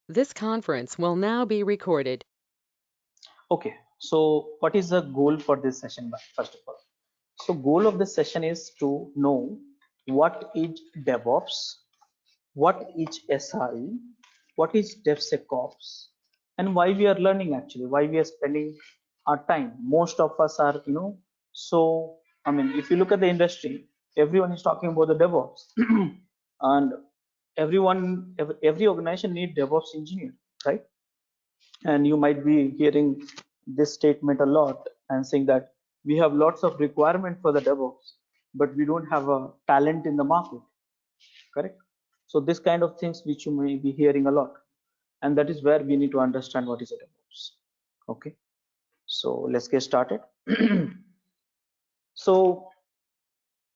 This conference will now be recorded. Okay, so what is the goal for this session, first of all? So goal of this session is to know what is DevOps, what is SRE, what is DevSecOps, and why we are learning actually, why we are spending our time. Most of us are, so I mean, if you look at the industry, everyone is talking about the DevOps, and every organization need DevOps engineer, right? And you might be hearing this statement a lot and saying that we have lots of requirement for the DevOps, but we don't have a talent in the market, correct? So this kind of things which you may be hearing a lot, and that is where we need to understand what is a DevOps. Okay, so let's get started. So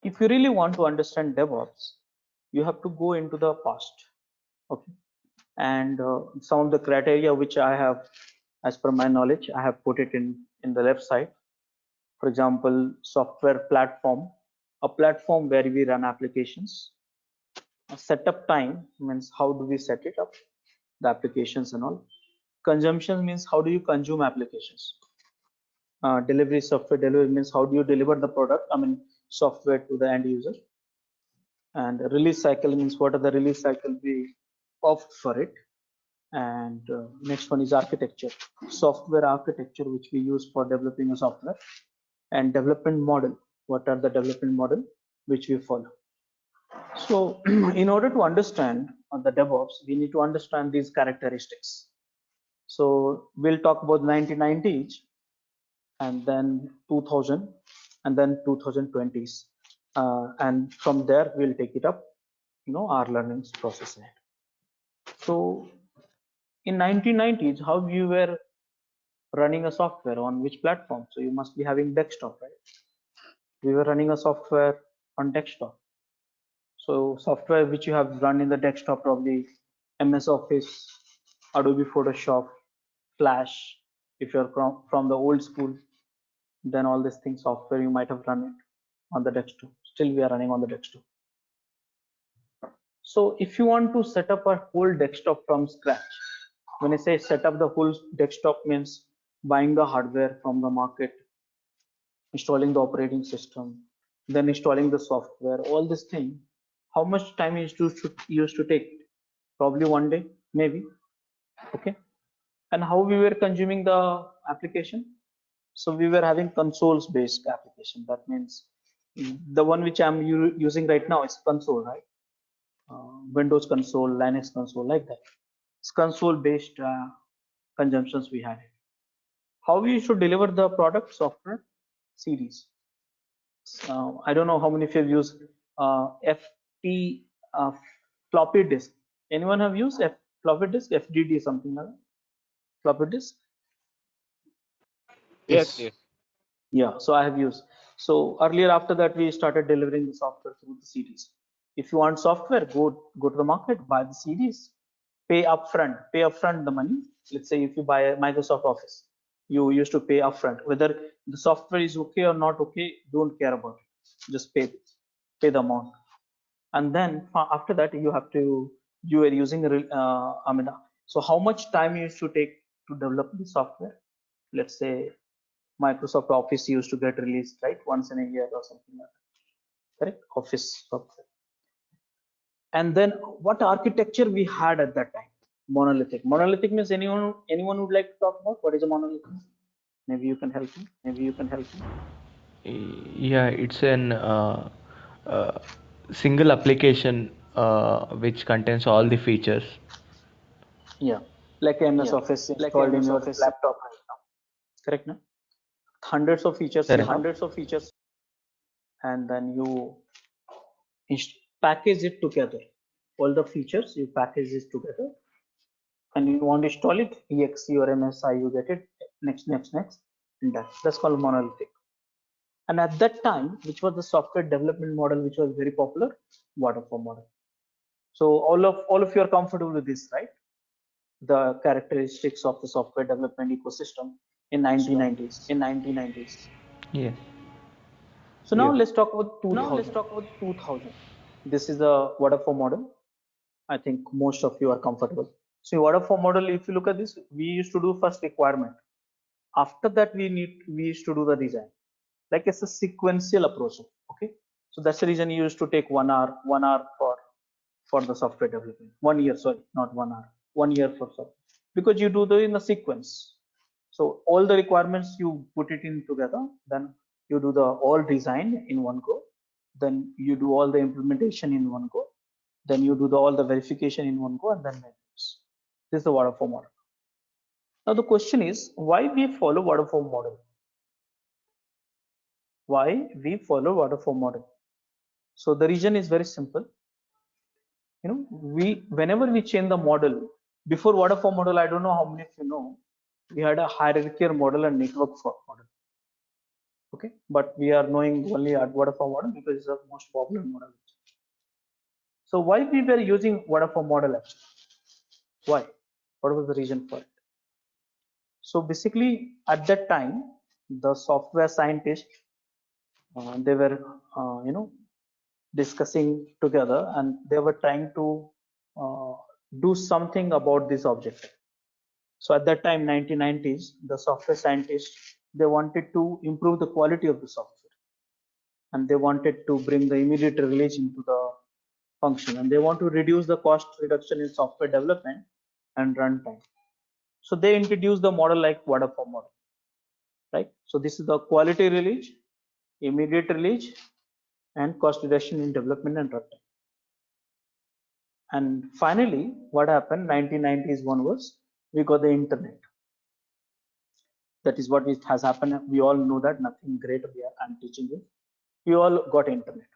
if you really want to understand DevOps, you have to go into the past. Okay, and some of the criteria which I have, as per my knowledge, I have put it in the left side. For example, software platform, a platform where we run applications. A setup time means how do we set it up, the applications and all. Consumption means how do you consume applications. Delivery, software delivery means how do you deliver the product, I mean software, to the end user. And release cycle means what are the release cycle we opt for it. And next one is architecture, software architecture which we use for developing a software. And development model, what are the development model which we follow. So in order to understand the DevOps, we need to understand these characteristics. So we'll talk about 1990s, and then 2000, and then 2020s, and from there we'll take it up, our learning process ahead. So in 1990s, how you were running a software on which platform? So you must be having desktop, right? We were running a software on desktop. So software which you have run in the desktop, probably MS Office, Adobe Photoshop, Flash. If you're from the old school, then all these things software you might have run it on the desktop. Still we are running on the desktop. So if you want to set up a whole desktop from scratch, when I say set up the whole desktop means buying the hardware from the market, installing the operating system, then installing the software, all this thing, how much time used to take? Probably one day, maybe. Okay. And how we were consuming the application? So we were having consoles based application. That means the one which I'm using right now is console, right? Windows console, Linux console, like that. It's console based consumptions we had. How we should deliver the product software? CDs. I don't know how many of you have used FT, floppy disk. Anyone have used floppy disk, FDD, something like that? Floppy disk? Yes, Yes. yes. Yeah, so I have used. So earlier, after that, we started delivering the software through the CDs. If you want software, go to the market, buy the CDs, pay upfront the money. Let's say if you buy a Microsoft Office, you used to pay upfront. Whether the software is okay or not okay, don't care about it. Just pay the amount. And then after that, you are using so how much time you used to take to develop the software? Let's say Microsoft Office used to get released, right, once in a year or something like that, correct? Office software. And then what architecture we had at that time? Monolithic. Monolithic means anyone would like to talk about what is a monolithic? Maybe you can help me. Yeah, it's an uh, single application which contains all the features. Yeah, like MS Office installed in your laptop right now, correct? No? Hundreds of features you Correct. have, and then you package it together. All the features you package this together, and you want to install it exe or msi, you get it next, and that's called monolithic. And at that time, which was the software development model which was very popular? Waterfall model. So all of you are comfortable with this, right? The characteristics of the software development ecosystem in 1990s. Yes. So now Yes. let's talk about 2000. This is the waterfall model. I think most of you are comfortable. So waterfall model, if you look at this, we used to do first requirement. After that, we used to do the design. Like it's a sequential approach. Okay. So that's the reason you used to take 1 hour for the software development. 1 year, sorry, not 1 hour. 1 year for software. Because you do the in a sequence. So all the requirements you put it in together, then you do the all design in one go, then you do all the implementation in one go, then you do all the verification in one go, and then maintenance. This is the waterfall model. Now the question is, why we follow waterfall model? Why we follow waterfall model? So the reason is very simple. Whenever we change the model, before waterfall model, I don't know how many of you know, we had a hierarchical model and network model. Okay, but we are knowing only at waterfall model because it's the most popular model. So why we were using waterfall model actually? Why? What was the reason for it? So basically, at that time, the software scientists they were discussing together, and they were trying to do something about this object. So at that time, 1990s, the software scientists, they wanted to improve the quality of the software, and they wanted to bring the immediate release into the function, and they want to reduce the cost reduction in software development and runtime. So they introduced the model like waterfall model, right? So this is the quality release, immediate release, and cost reduction in development and runtime. And finally, what happened 1990s onwards, we got the internet. That is what has happened. We all know that, nothing great I'm teaching you. We all got internet.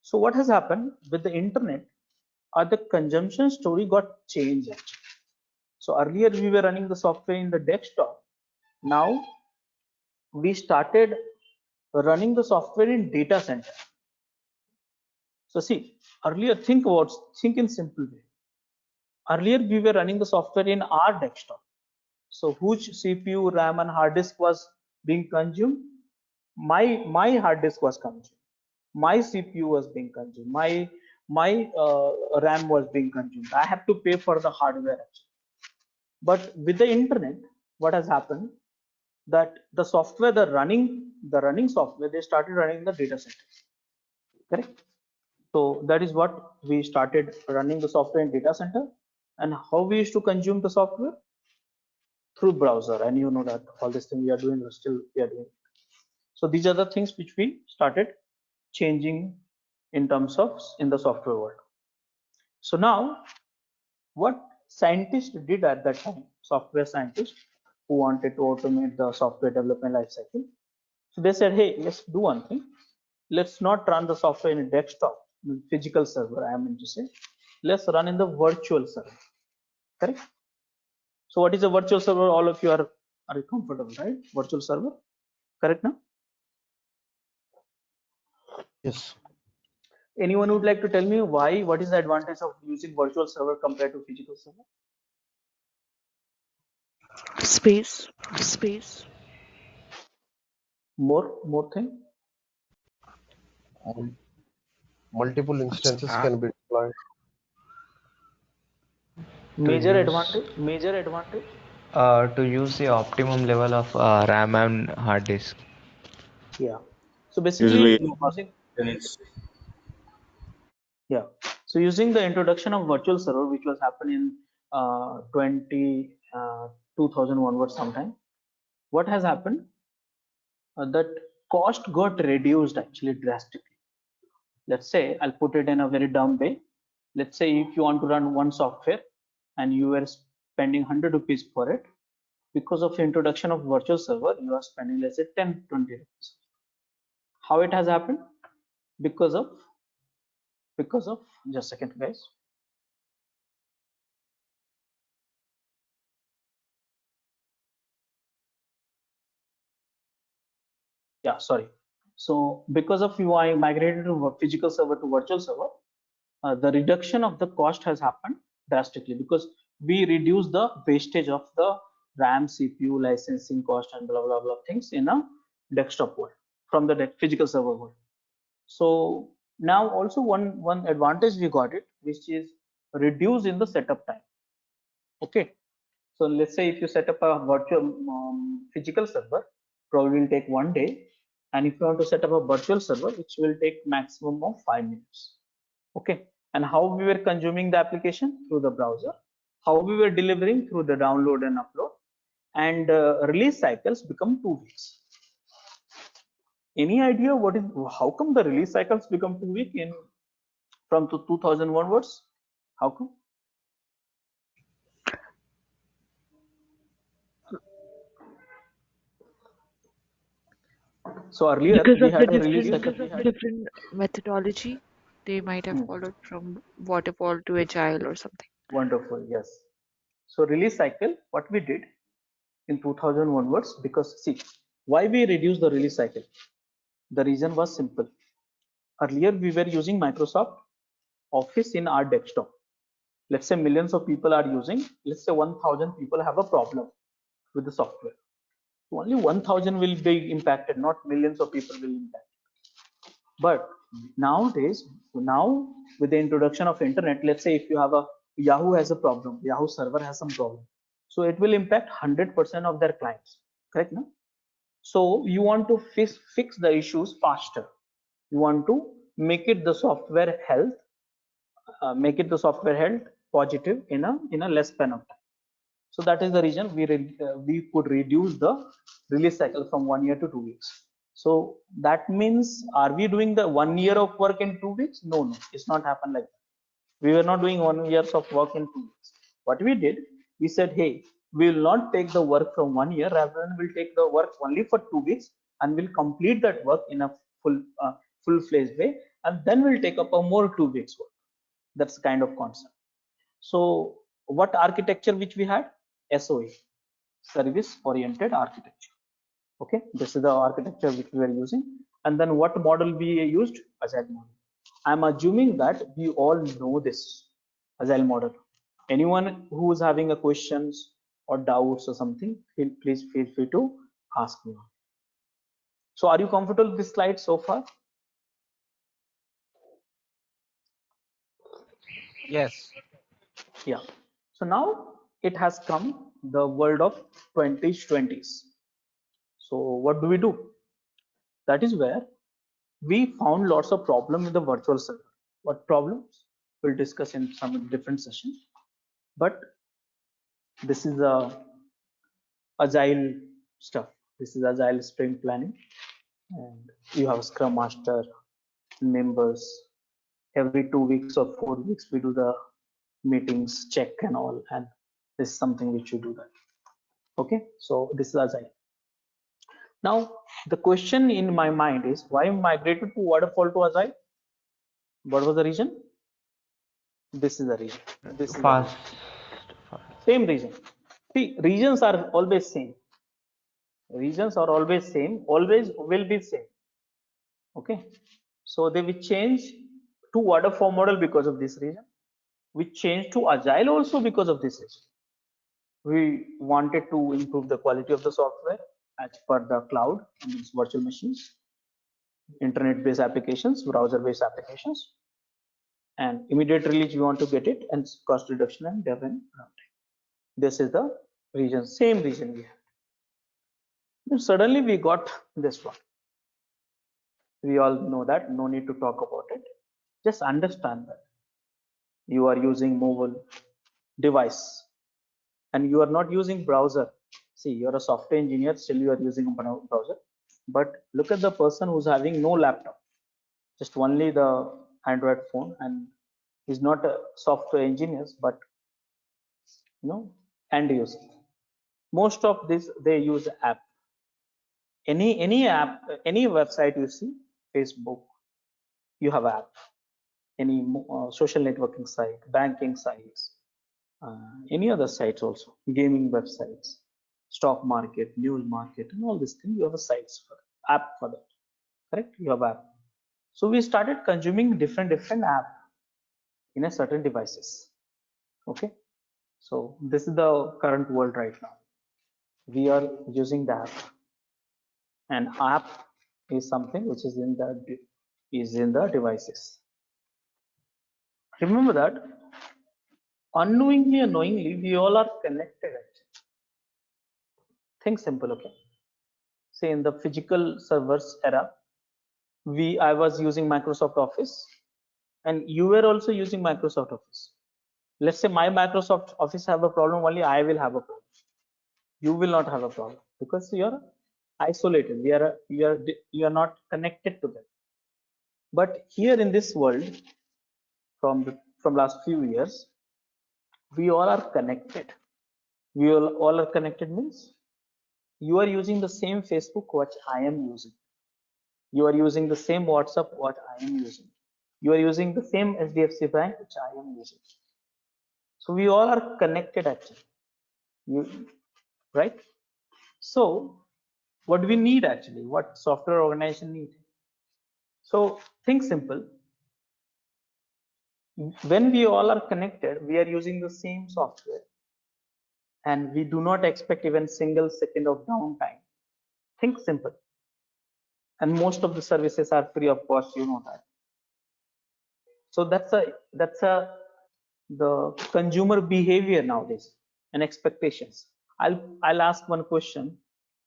So what has happened with the internet, the consumption story got changed actually. So earlier we were running the software in the desktop. Now we started running the software in data center. So see, earlier think in simple way. Earlier we were running the software in our desktop. So whose CPU, RAM, and hard disk was being consumed? My hard disk was consumed. My CPU was being consumed. My RAM was being consumed. I have to pay for the hardware actually. But with the internet, what has happened? That the software, the running software, they started running the data center. Correct. So that is what we started running the software in data center. And how we used to consume the software? Through browser. And you know that all this thing we are doing, we are doing. So these are the things which we started changing in terms of in the software world. So now what scientists did at that time, software scientists who wanted to automate the software development lifecycle, so they said, hey, let's do one thing. Let's not run the software in a desktop, physical server, I mean to say. Let's run in the virtual server. Correct? So what is a virtual server? All of you are comfortable, right? Virtual server. Correct now? Yes. Anyone would like to tell me why? What is the advantage of using virtual server compared to physical server? Space. More thing? Um, Multiple instances can be deployed. to Major use advantage? Major advantage? to use the optimum level of RAM and hard disk. Yeah. So basically Usually, using it's yeah. So using the introduction of virtual server, which was happening in 2001 onwards sometime, what has happened? That cost got reduced actually drastically. Let's say, I'll put it in a very dumb way. Let's say if you want to run one software and you were spending 100 rupees for it, because of the introduction of virtual server, you are spending, let's say, 10, 20 rupees. How it has happened? Because of just a second, guys. Yeah, sorry. So because of UI migrated to physical server to virtual server, the reduction of the cost has happened drastically because we reduce the wastage of the RAM, CPU, licensing cost, and blah blah blah things in a desktop world from the physical server world. So now also one advantage we got it, which is reduce in the setup time. Okay, so let's say if you set up a virtual physical server, probably will take 1 day, and if you want to set up a virtual server, which will take maximum of 5 minutes. Okay, and how we were consuming the application through the browser, how we were delivering through the download and upload, and release cycles become 2 weeks. Any idea what is, how come the release cycles become 2 weeks in from 2000 onwards? How come? So earlier Because we of the had a release cycle. different methodology they might have followed from waterfall to agile or something. Wonderful, yes. So release cycle, what we did in 2000 onwards, because see, why we reduced the release cycle? The reason was simple. Earlier we were using Microsoft Office in our desktop. Let's say millions of people are using, let's say 1000 people have a problem with the software. So only 1000 will be impacted, not millions of people will impact. But nowadays, now with the introduction of internet, let's say if you have a Yahoo has a problem, Yahoo server has some problem, so it will impact 100% of their clients, correct? No? So you want to fix the issues faster. You want to make it the software health, positive in a less span of time. So that is the reason we could reduce the release cycle from 1 year to 2 weeks. So that means, are we doing the 1 year of work in 2 weeks? No, no, it's not happened like that. We were not doing 1 year of work in 2 weeks. What we did, we said, hey, we will not take the work from 1 year, rather than we'll take the work only for 2 weeks, and we'll complete that work in a full-fledged way, and then we'll take up a more 2 weeks work. That's kind of concept. So what architecture which we had? SOA, service oriented architecture. Okay, this is the architecture which we are using. And then what model we used? Agile model. I'm assuming that we all know this agile model. Anyone who is having a questions or doubts or something, please feel free to ask me. So are you comfortable with this slide so far? Yes. Yeah. So now it has come the world of 2020s. So what do we do? That is where we found lots of problems in the virtual server. What problems? We'll discuss in some different sessions. But this is a agile stuff. This is agile sprint planning, and you have Scrum Master members. Every 2 weeks or 4 weeks, we do the meetings, check and all, and this is something which you do that. Okay, so this is agile. Now the question in my mind is, why migrated to waterfall to agile? What was the reason? This is the reason. Fast. Same reason. See, reasons are always same. Reasons are always same, always will be same. Okay. So they will change to waterfall model because of this reason. We changed to agile also because of this reason. We wanted to improve the quality of the software as per the cloud, means virtual machines, internet-based applications, browser-based applications, and immediate release we want to get it, and cost reduction and dev and runtime. This is the reason, same reason we have. Then suddenly we got this one. We all know that, no need to talk about it. Just understand that you are using mobile device and you are not using browser. See, you're a software engineer, still you are using a browser. But look at the person who's having no laptop, just only the Android phone, and he's not a software engineer, but end user. Most of this they use app. Any app, any website you see, Facebook, you have app. Any social networking site, banking sites, any other sites also, gaming websites, stock market, news market, and all these things, you have a sites for app for that, correct? You have app. So we started consuming different app in a certain devices. Okay, so this is the current world right now. We are using the app, and app is something which is in the devices. Remember that Unknowingly or knowingly, we all are connected actually. Think simple, okay? Say in the physical servers era, I was using Microsoft Office and you were also using Microsoft Office. Let's say my Microsoft Office have a problem, only I will have a problem. You will not have a problem because you're isolated. You are not connected to them. But here in this world, from last few years, we all are connected. We all are connected means you are using the same Facebook what I am using. You are using the same WhatsApp what I am using. You are using the same HDFC Bank which I am using. So we all are connected actually. Right? So what we need actually, what software organization need? So think simple. When we all are connected, we are using the same software and we do not expect even single second of downtime. Think simple. And most of the services are free of cost, you know that. So that's the consumer behavior nowadays and expectations. I'll ask one question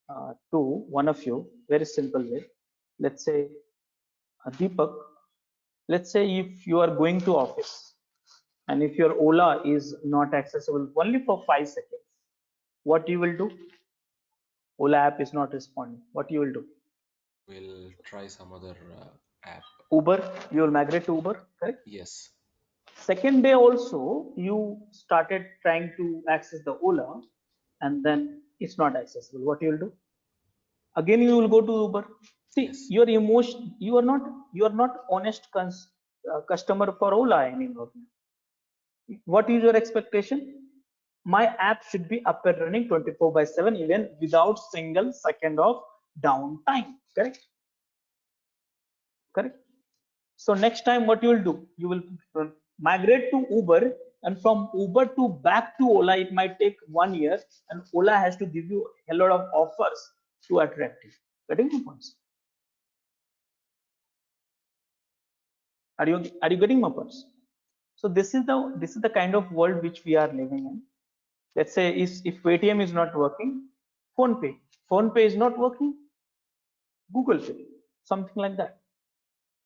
to one of you, very simple way. Let's say Deepak, let's say if you are going to office and if your Ola is not accessible only for 5 seconds, what you will do? Ola app is not responding. What you will do? We'll try some other app. Uber, you will migrate to Uber, correct? Yes. Second day also, you started trying to access the Ola and then it's not accessible. What you will do? Again, you will go to Uber. See, Yes. your emotion, you are not honest customer for Ola anymore. What is your expectation? My app should be up and running 24/7 even without single second of downtime. Correct. So next time what you will do, you will migrate to Uber, and from Uber to back to Ola it might take 1 year, and Ola has to give you a lot of offers to attract you. Getting my points? Are you getting my points? So this is the kind of world which we are living in. Let's say if Paytm is not working, phone pay is not working, Google Pay, something like that.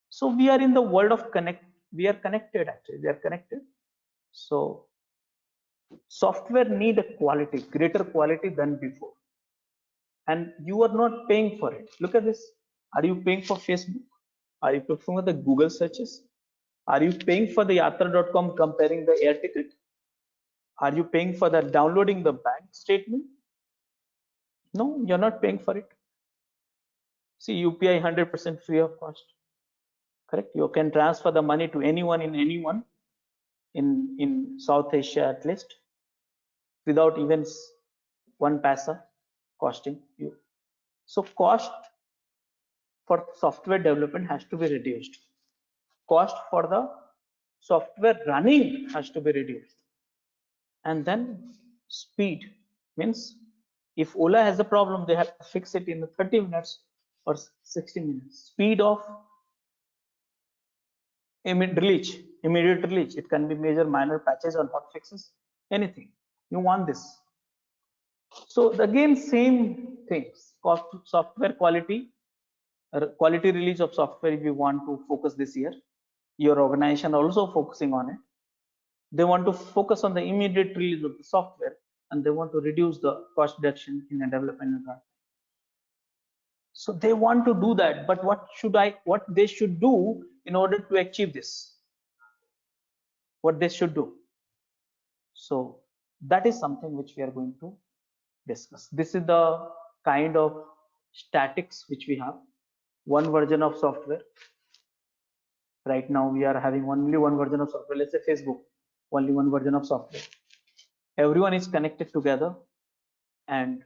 So we are in the world of we are connected actually, we are connected. So software need a quality, greater quality than before, and you are not paying for it. Look at this. Are you paying for Facebook? Are you paying for the Google searches? Are you paying for the yatra.com comparing the air ticket? Are you paying for the downloading the bank statement? No, you're not paying for it. See, UPI 100% free of cost. Correct? You can transfer the money to anyone in South Asia at least without even 1 paisa costing you. So cost for software development has to be reduced. Cost for the software running has to be reduced. And then speed means if Ola has a problem, they have to fix it in 30 minutes or 60 minutes. Speed of immediate release. It can be major, minor patches or hot fixes, anything. You want this. So again, same things. Software quality, quality release of software. If you want to focus this year, your organization also focusing on it. They want to focus on the immediate release of the software, and they want to reduce the cost reduction in a development environment. So they want to do that, but what they should do in order to achieve this? What they should do? So that is something which we are going to discuss. This is the kind of statics which we have. One version of software. Right now we are having only one version of software. Let's say Facebook, only one version of software. Everyone is connected together and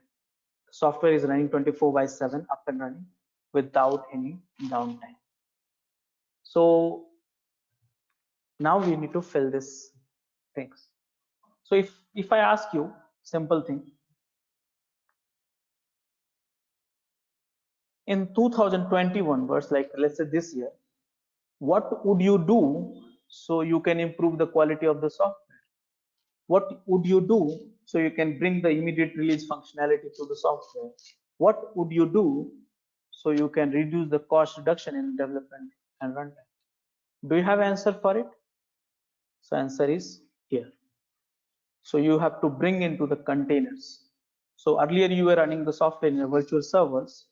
software is running 24/7 up and running without any downtime. So now we need to fill this things. So if I ask you simple thing, in 2021 verse, like let's say this year, what would you do so you can improve the quality of the software? What would you do so you can bring the immediate release functionality to the software? What would you do so you can reduce the cost reduction in development and runtime? Do you have answer for it? So answer is here. So you have to bring into the containers. So earlier you were running the software in a virtual servers.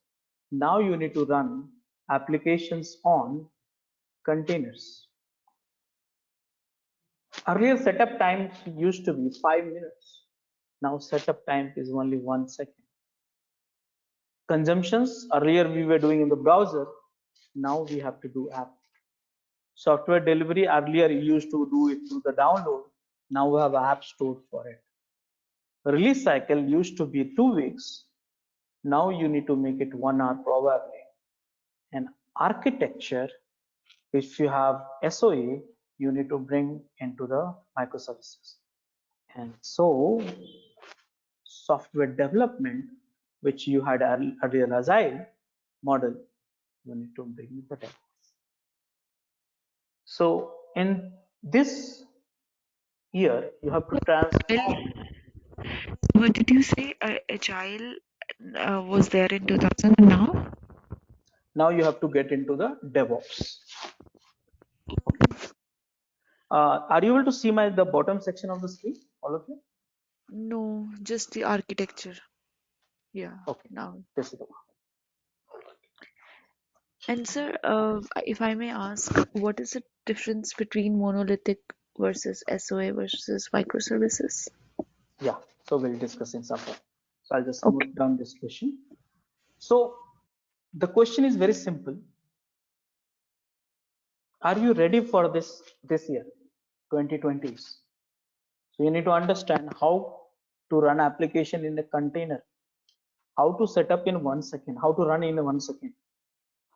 Now you need to run applications on containers. Earlier setup time used to be 5 minutes. Now setup time is only 1 second. Consumptions, earlier we were doing in the browser. Now we have to do app. Software delivery, earlier you used to do it through the download. Now we have app stored for it. Release cycle used to be 2 weeks. Now you need to make it 1 hour probably. And architecture, if you have SOA, you need to bring into the microservices. And so software development, which you had earlier agile model, you need to bring the DevOps. So in this year, you have to transform. What did you say? Agile was there in 2000 and now? Now you have to get into the DevOps. Are you able to see the bottom section of the screen, all of you? No, just the architecture. Yeah, Okay, now. this is the one. And sir, if I may ask, what is the difference between monolithic versus SOA versus microservices? Yeah, so we'll discuss in some point. So I'll just Okay. note down this question. So the question is very simple. Are you ready for this year, 2020s? So you need to understand how to run application in a container, how to set up in 1 second, how to run in 1 second,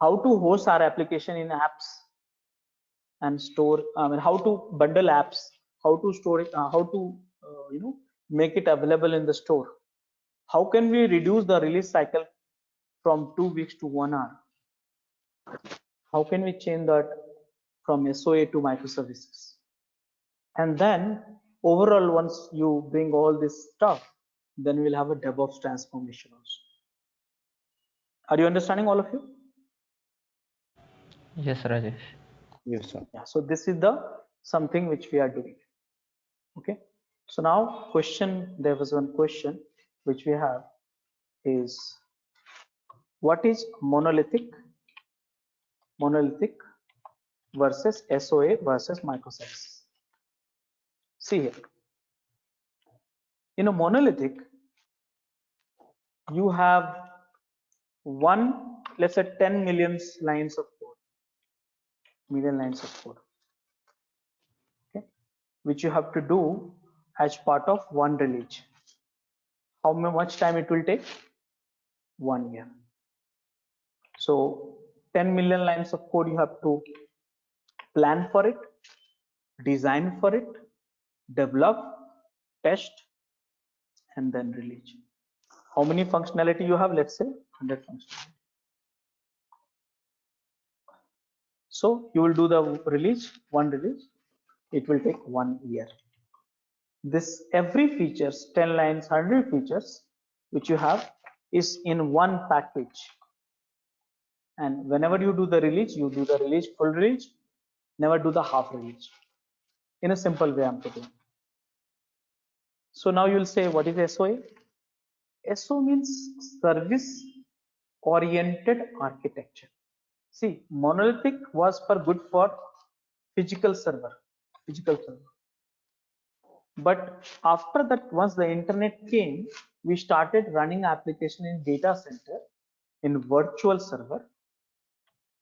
how to host our application in apps and store, how to bundle apps, how to store it, how to make it available in the store. How can we reduce the release cycle from 2 weeks to 1 hour? How can we change that from SOA to microservices? And then overall, once you bring all this stuff, then we'll have a DevOps transformation also. Are you understanding, all of you? Yes, Rajesh. Yes, sir. Yeah, so this is the something which we are doing. Okay, so now there was one question which we have is, what is monolithic versus SOA versus microservices? See here, in a monolithic, you have let's say 10 million lines of code, okay, which you have to do as part of one release. How much time it will take? 1 year. So 10 million lines of code, you have to plan for it, design for it, develop, test, and then release. How many functionality you have? Let's say 100 functionality. So you will do the one release. It will take 1 year. This every features, 10 lines, 100 features, which you have is in one package. And whenever you do the release, you do the release, full release, never do the half release. In a simple way, I'm putting. So now you'll say, what is SOA? SO means service oriented architecture. See, monolithic was good for physical server. But after that, once the internet came, we started running application in data center, in virtual server,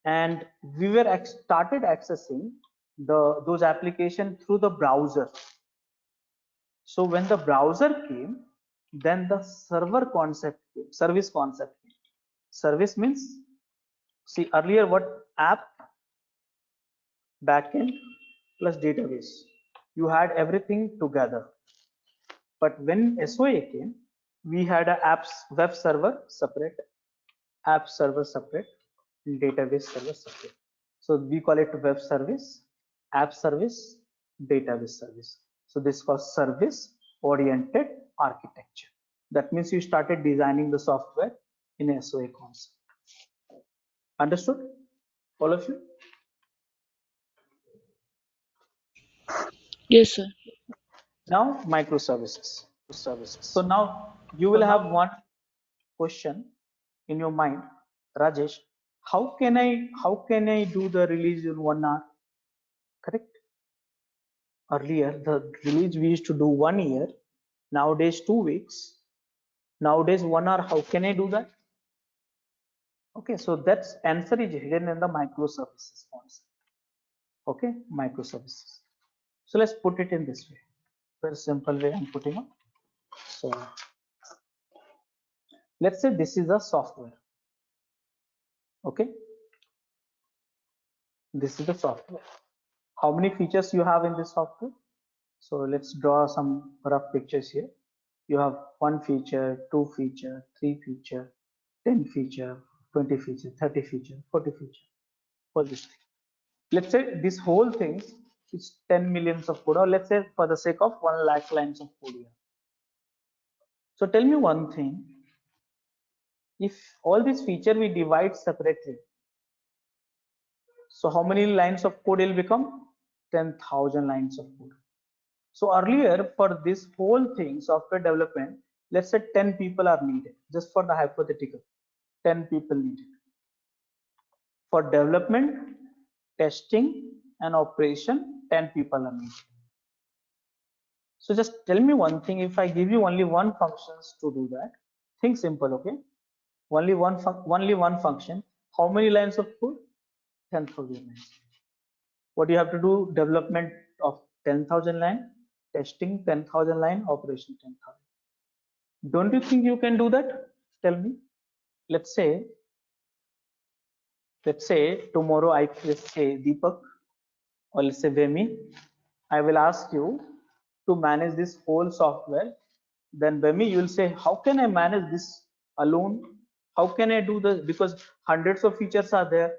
and we were started accessing those applications through the browser. So when the browser came, then the server concept came, service concept came. Service means, see earlier what app, backend plus database, you had everything together. But when SOA came, we had a apps web server separate, app server separate, and database server separate. So we call it web service, app service, database service. So this was service oriented architecture. That means you started designing the software in SOA concept. Understood, all of you? Yes, sir. Now microservices. So now you will have one question in your mind, Rajesh. How can I do the release in 1 hour? Correct. Earlier the release we used to do 1 year. Nowadays 2 weeks. Nowadays 1 hour. How can I do that? Okay, so that's answer is hidden in the microservices concept. Okay, microservices. So let's put it in this way. Very simple way I'm putting it. So let's say this is a software. Okay, this is the software. How many features you have in this software? So let's draw some rough pictures here. You have 1 feature, 2 feature, 3 feature, 10 feature, 20 feature, 30 feature, 40 feature, all this thing. Let's say this whole thing is 10 millions of code, or let's say for the sake of 1 lakh lines of code here. So tell me one thing, if all these feature we divide separately, so how many lines of code will become? 10,000 lines of code. So earlier for this whole thing, software development, let's say 10 people are needed, just for the hypothetical, 10 people needed. For development, testing and operation, 10 people are needed. So just tell me one thing, if I give you only one functions to do that, think simple, okay? Only one function, how many lines of code? 10,000 lines. What do you have to do? Development of 10,000 line, testing 10,000 line, operation 10,000. Don't you think you can do that? Tell me. Let's say tomorrow let's say Deepak, or let's say Vemi, I will ask you to manage this whole software. Then Vemi, you will say, how can I manage this alone? How can I do this? Because hundreds of features are there,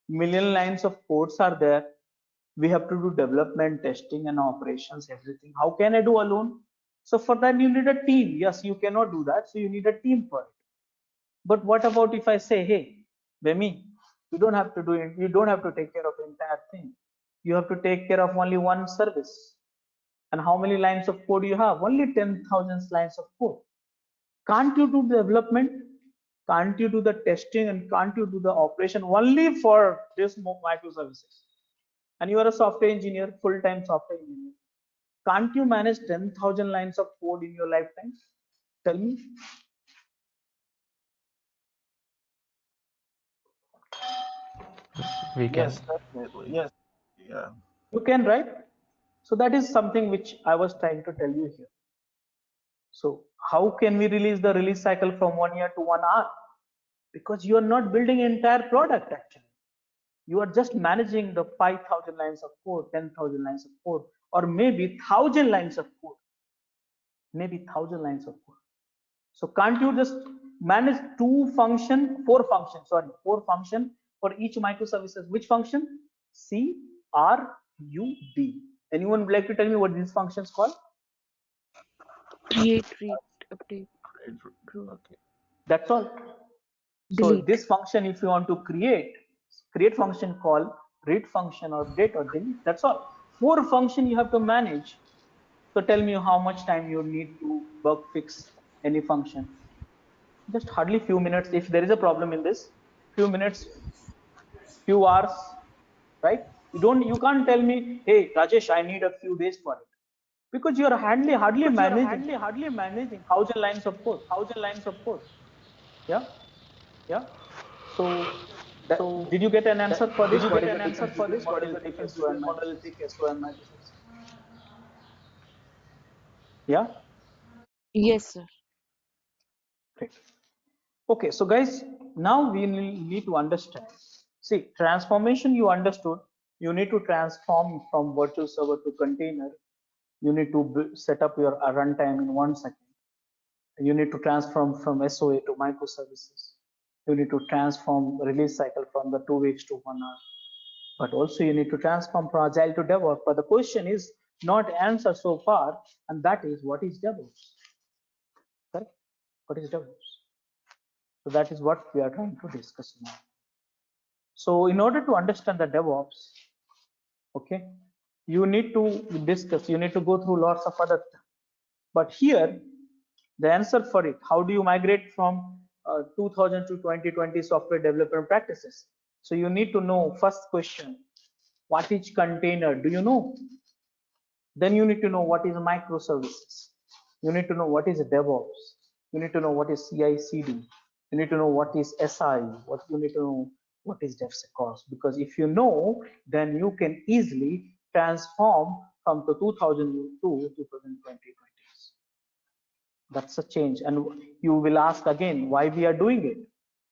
million lines of codes are there. We have to do development, testing, and operations, everything. How can I do alone? So for that you need a team. Yes, you cannot do that, so you need a team for it. But what about if I say, hey, Vemi, you don't have to do it, you don't have to take care of the entire thing. You have to take care of only one service. And how many lines of code you have? Only 10,000 lines of code. Can't you do development? Can't you do the testing, and can't you do the operation only for this microservices? And you are a software engineer, full-time software engineer. Can't you manage 10,000 lines of code in your lifetime? Tell me. We can. Yes, definitely. Yes. Yeah. You can, right? So that is something which I was trying to tell you here. So how can we release the release cycle from 1 year to 1 hour? Because you are not building an entire product actually. You are just managing the 5,000 lines of code, 10,000 lines of code, or maybe 1,000 lines of code, maybe 1,000 lines of code. So can't you just manage four functions for each microservices? Which function? C, R, U, D. Anyone would like to tell me what these functions called? Create, read, update, grow, Okay. That's all. So delete. this function, if you want to create function call, read function, or update or delete. That's all. 4 function you have to manage. So tell me how much time you need to bug fix any function. Just hardly few minutes. If there is a problem in this, few minutes, few hours, right? You can't tell me, hey Rajesh, I need a few days for it, because you are hardly managing 1,000 lines of code. Yeah, yeah. So did you get an answer for this? What is the difference between monolithic SO and microservices? Yeah, Yes, sir. great. Okay, so guys, now we need to understand. See, transformation you understood. You need to transform from virtual server to container. You need to set up your runtime in 1 second. You need to transform from SOA to microservices. You need to transform release cycle from the 2 weeks to 1 hour. But also you need to transform from agile to DevOps. But the question is, not answer so far, and that is what is DevOps. Correct? What is DevOps? So that is what we are trying to discuss now. So in order to understand the DevOps, okay, you need to discuss, you need to go through lots of other, but here the answer for it, how do you migrate from 2000 to 2020 software development practices? So you need to know, first question, what is container? Do you know? Then you need to know what is microservices. You need to know what is DevOps. You need to know what is CI/CD. You need to know what is SRE. What you need to know what is DevSecOps. Because if you know, then you can easily transform from the 2002 to 2020s. That's a change. And you will ask again why we are doing it.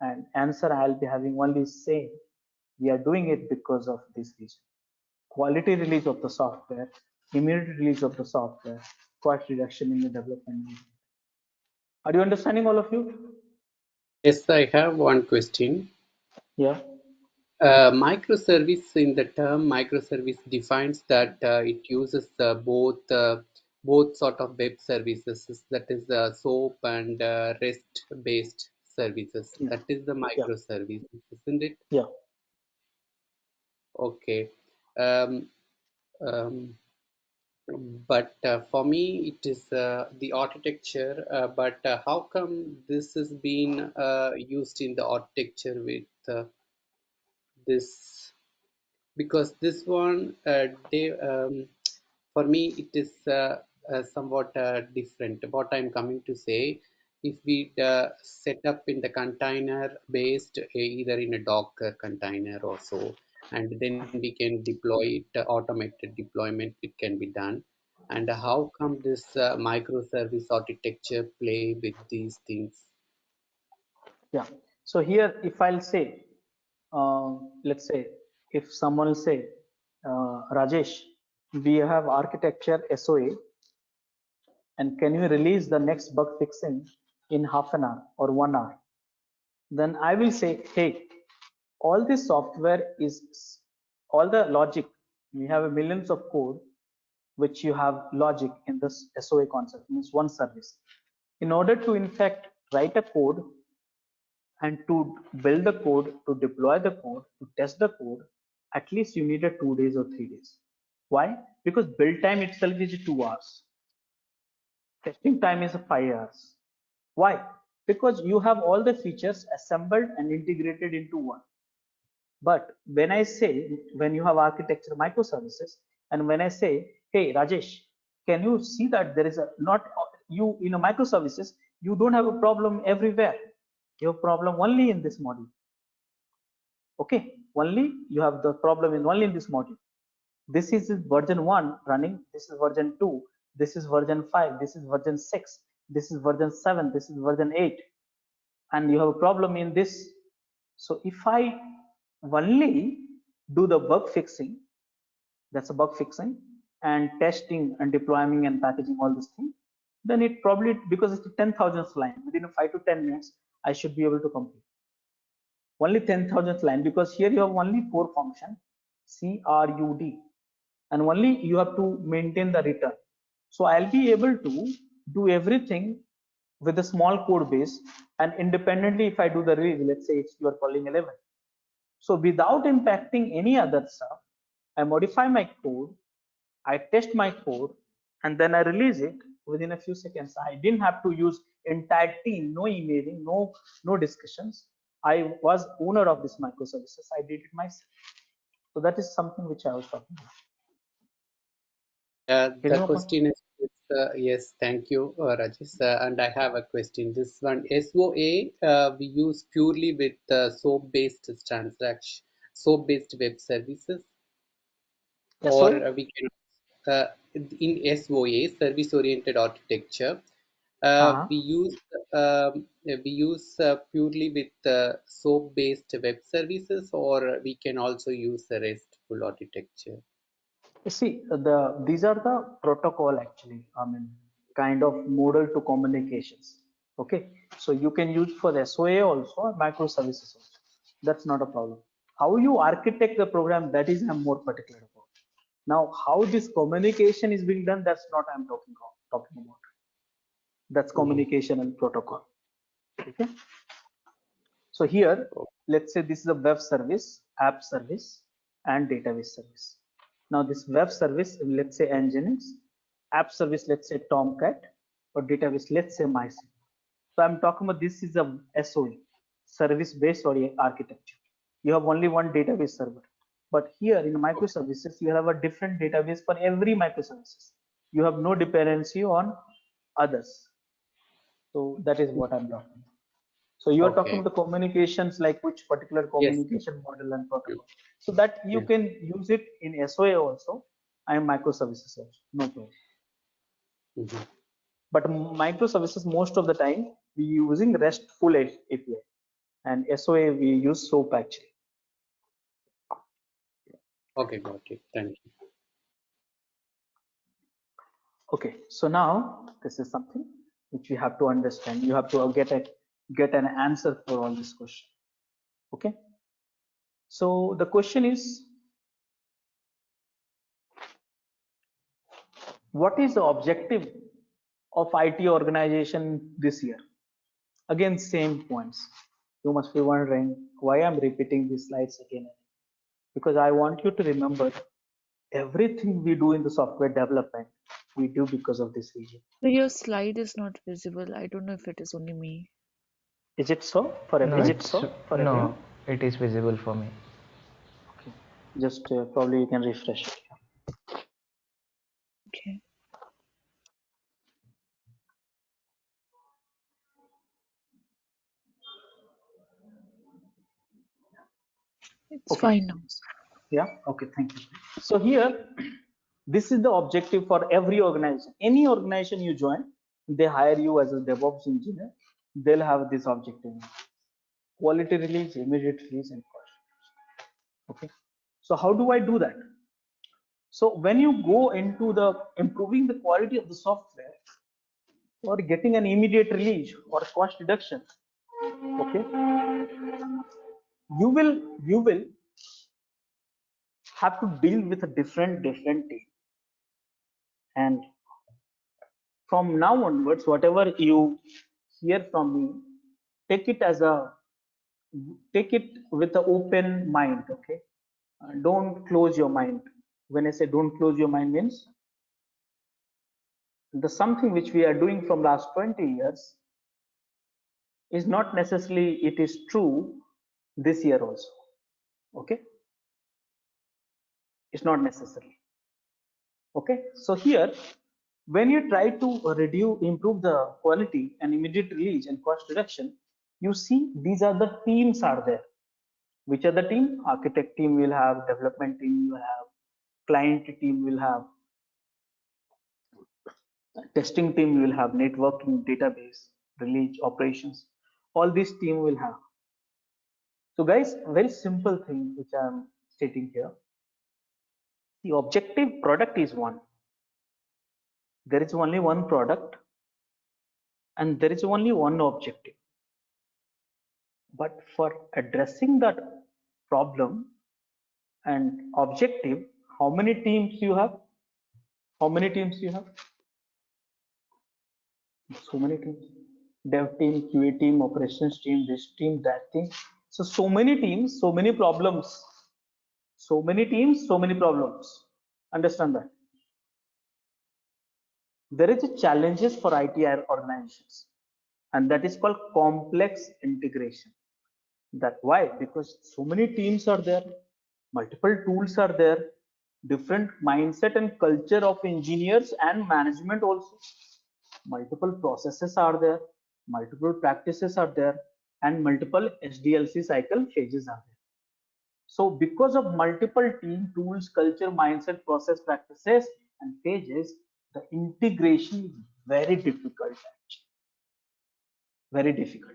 And answer I'll be having only same. We are doing it because of this reason. Quality release of the software, immediate release of the software, cost reduction in the development. Are you understanding, all of you? Yes, I have one question. Yeah. Microservice, in the term microservice, defines that it uses both sort of web services, that is SOAP and REST based services. Yeah. That is the Yeah. microservice, isn't it? Yeah. Okay. Um, um, but for me, it is the architecture. But how come this is being used in the architecture with this? Because this one for me it is somewhat different. What I'm coming to say, if we set up in the container based, either in a Docker container or so, and then we can deploy it, automated deployment, it can be done. And how come this microservice architecture play with these things? Yeah. So here, if I'll say, let's say, if someone will say, Rajesh, we have architecture SOA, and can you release the next bug fixing in half an hour or 1 hour? Then I will say, hey, all this software is all the logic. We have millions of code which you have logic in this SOA concept, means one service. In order to in fact write a code and to build the code, to deploy the code, to test the code, at least you need a 2 days or 3 days. Why? Because build time itself is 2 hours. Testing time is 5 hours. Why? Because you have all the features assembled and integrated into one. But when I say, when you have architecture microservices, and when I say, hey, Rajesh, can you see that there is a not you in a microservices, you don't have a problem everywhere. You have problem only in this module. Okay, only you have the problem in only in this module. This is version 1 running, this is version 2, this is version 5, this is version 6, this is version 7, this is version 8, and you have a problem in this. So if I only do the bug fixing, that's a bug fixing, and testing and deploying and packaging all this thing, then it probably, because it's a 10,000th line, within 5 to 10 minutes I should be able to complete only 10,000th line, because here you have only 4 function CRUD, and only you have to maintain the return. So I'll be able to do everything with a small code base, and independently if I do the release, let's say it's you are calling 11. So without impacting any other stuff, I modify my code, I test my code, and then I release it within a few seconds. I didn't have to use entire team, no emailing, no discussions. I was owner of this microservices. I did it myself. So that is something which I was talking about. The question is, yes, thank you, Rajesh. And I have a question. This one, SOA, we use purely with SOAP-based transaction, SOAP-based web services, or SOA? we can, in SOA, service-oriented architecture, Uh-huh. we use purely with SOAP-based web services, or we can also use a RESTful architecture. You see, these are the protocol actually. I mean, kind of model to communications. Okay, so you can use for the SOA also, microservices also. That's not a problem. How you architect the program, that is I'm more particular about. Now, how this communication is being done, that's not I'm talking about. That's communication and protocol. Okay. So here, let's say this is a web service, app service, and database service. Now this web service, let's say Nginx, app service, let's say Tomcat, or database, let's say MySQL. So I'm talking about this is a SOE, service-based or architecture. You have only one database server. But here in microservices, you have a different database for every microservices. You have no dependency on others. So that is what I'm talking about. So you are talking Okay. about the communications, like which particular communication model and protocol. So that you can use it in SOA also and microservices also, no problem. But microservices, most of the time, we using RESTful API, and SOA we use SOAP actually. Okay, got it. Thank you. Okay, so now this is something which you have to understand. You have to get an answer for all this question. Okay. So the question is, what is the objective of IT organization this year? Again, same points. You must be wondering why I'm repeating these slides again. Because I want you to remember everything we do in the software development, we do because of this reason. So your slide is not visible. I don't know if it is only me. Is it so for everyone? No, no, it is visible for me. Okay. Just probably you can refresh it. Okay. It's fine now. Yeah, okay, thank you. So here, this is the objective for every organization. Any organization you join, they hire you as a DevOps engineer, they'll have this objective: quality release, immediate release, and cost. Okay, so how do I do that? So when you go into the improving the quality of the software or getting an immediate release or cost reduction, okay, you will have to deal with a different team. And from now onwards, whatever you hear from me, take it with an open mind. Okay, don't close your mind. When I say don't close your mind, means the something which we are doing from last 20 years is not necessarily it is true this year also. Okay, it's not necessary. Okay, so here when you try to improve the quality and immediate release and cost reduction, you see these are the teams are there. Which are the team? Architect team will have, development team will have, client team will have, testing team will have, networking, database, release, operations. All these team will have. So guys, very simple thing which I'm stating here. The objective product is one. There is only one product and there is only one objective. But for addressing that problem and objective, how many teams you have? How many teams you have? So many teams. Dev team, QA team, operations team, this team, that team. So many teams, so many problems. So many teams, so many problems. Understand that. There is a challenges for IT organizations, and that is called complex integration. That why? Because so many teams are there, multiple tools are there, different mindset and culture of engineers and management also, multiple processes are there, multiple practices are there, and multiple SDLC cycle phases are there. So because of multiple team tools, culture, mindset, process, practices, and phases, the integration is very difficult actually. Very difficult.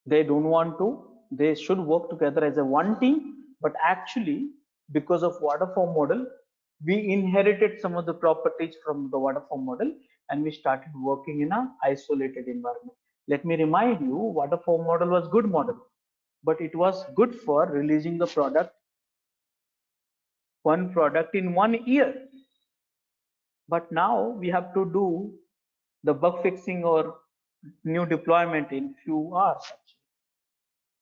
They don't want to, they should work together as a one team, but actually because of waterfall model, we inherited some of the properties from the waterfall model and we started working in a isolated environment. Let me remind you, waterfall model was good model, but it was good for releasing the product one product in 1 year. But now we have to do the bug fixing or new deployment in few hours.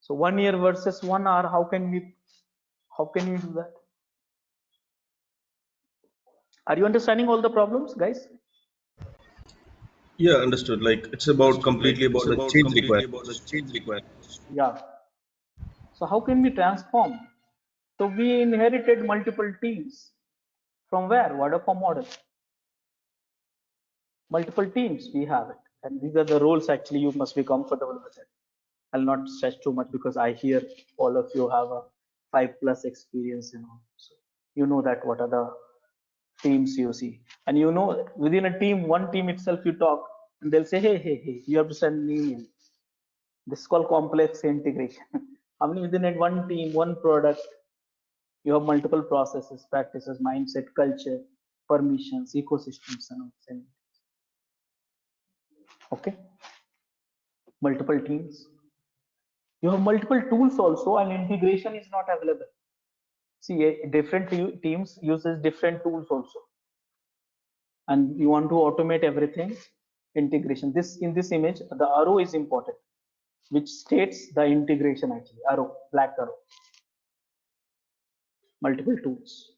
So 1 year versus 1 hour, how can we do that? Are you understanding all the problems, guys? Yeah, understood. Like it's about completely about the change requirements. Yeah. So how can we transform? So we inherited multiple teams. From where? Waterfall model. Multiple teams we have it. And these are the roles actually you must be comfortable with it. I'll not stress too much because I hear all of you have a 5+ experience, So you know that what are the teams you see. And within a team, one team itself you talk and they'll say, hey, you have to send me email. This is called complex integration. I mean, within one team, one product, you have multiple processes, practices, mindset, culture, permissions, ecosystems, and all. Okay, multiple teams. You have multiple tools also, and integration is not available. See, different teams uses different tools also, and you want to automate everything. Integration. In this image, the arrow is important, which states the integration actually. Arrow, black arrow. Multiple tools.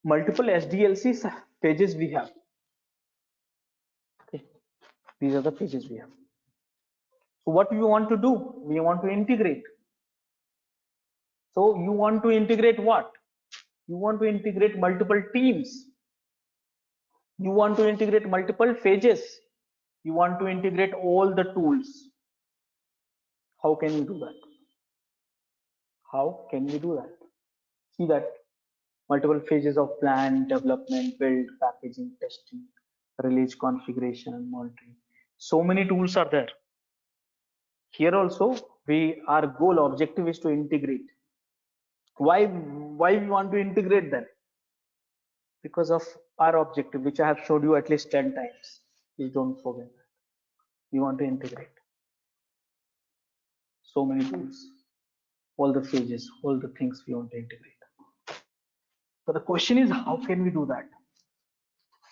Multiple SDLC pages we have. Okay, these are the pages we have. So what we want to do? We want to integrate. So you want to integrate what? You want to integrate multiple teams. You want to integrate multiple phases. You want to integrate all the tools. How can you do that? How can we do that? See that multiple phases of plan, development, build, packaging, testing, release, configuration, and monitoring. So many tools are there. Here also, our goal objective is to integrate. Why we want to integrate that? Because of our objective, which I have showed you at least 10 times. Please don't forget that. We want to integrate so many tools, all the phases, all the things we want to integrate. So the question is, how can we do that?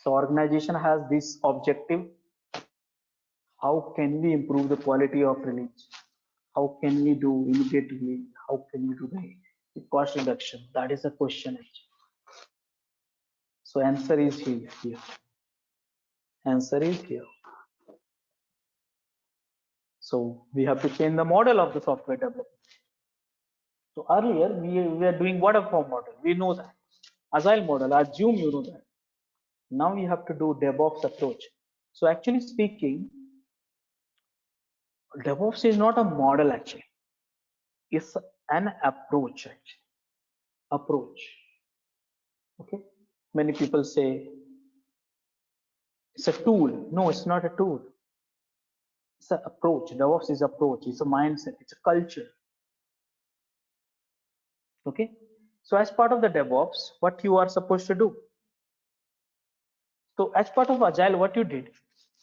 So organization has this objective. How can we improve the quality of release? How can we do immediate release? How can we do the cost reduction? That is the question actually. So answer is here. Answer is here. So we have to change the model of the software development. So earlier we were doing waterfall model. We know that. Agile model, I assume you know that. Now we have to do DevOps approach. So actually speaking, DevOps is not a model actually. It's an approach actually. Approach. Okay. Many people say it's a tool. No, it's not a tool. It's an approach. DevOps is approach. It's a mindset. It's a culture. Okay. So as part of the DevOps, what you are supposed to do? So as part of Agile, what you did,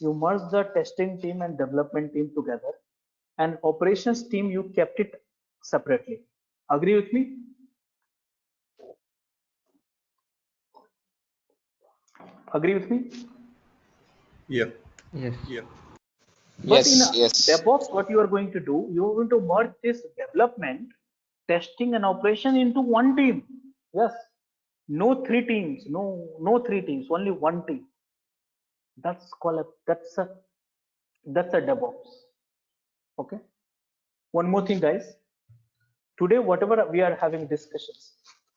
you merged the testing team and development team together, and operations team, you kept it separately. Agree with me? Agree with me? Yeah. Yes. But in DevOps, what you are going to do, you are going to merge this development, testing, and operation into one team. Yes. No three teams. No three teams. Only one team. That's called that's a DevOps. Okay. One more thing, guys. Today, whatever we are having discussions,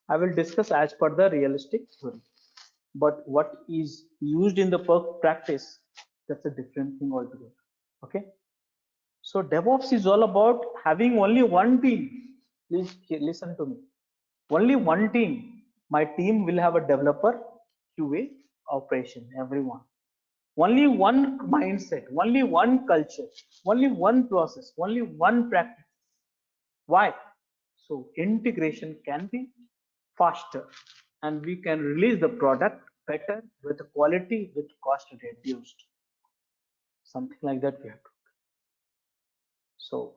I will discuss as per the realistic theory. But what is used in the practice, that's a different thing altogether. Okay. So DevOps is all about having only one team. Please listen to me. Only one team. My team will have a developer, QA, operation, everyone. Only one mindset, only one culture, only one process, only one practice. Why? So integration can be faster and we can release the product better with the quality, with cost reduced. Something like that we have to. So